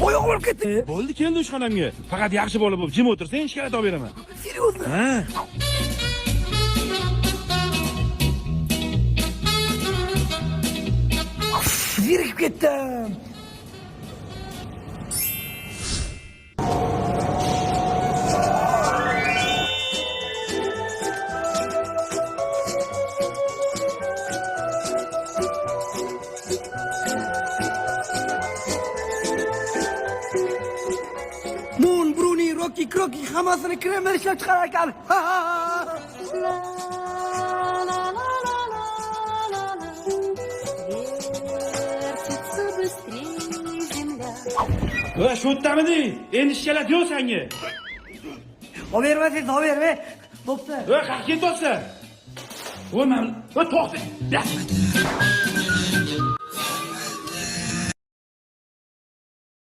Oyog'im olib ketdi. Bo'ldi, keldi ishxonamga. Faqat yaxshi bola bo'lib jim o'tirsang, shikoyat olib beraman. Seriozmi? Ha. Zerikib ketdim. Moon, Bruni, Rocky, Crocky hammasini kremlar ishlab chiqarar ekan. Вертится быстрее земля. Va, shu yerdamading? Endi shikoyat yo'q senga. Olib bermasangiz, olib berma. Bo'pti. Va, qayerga ketyapsan? Va, men, va to'xta.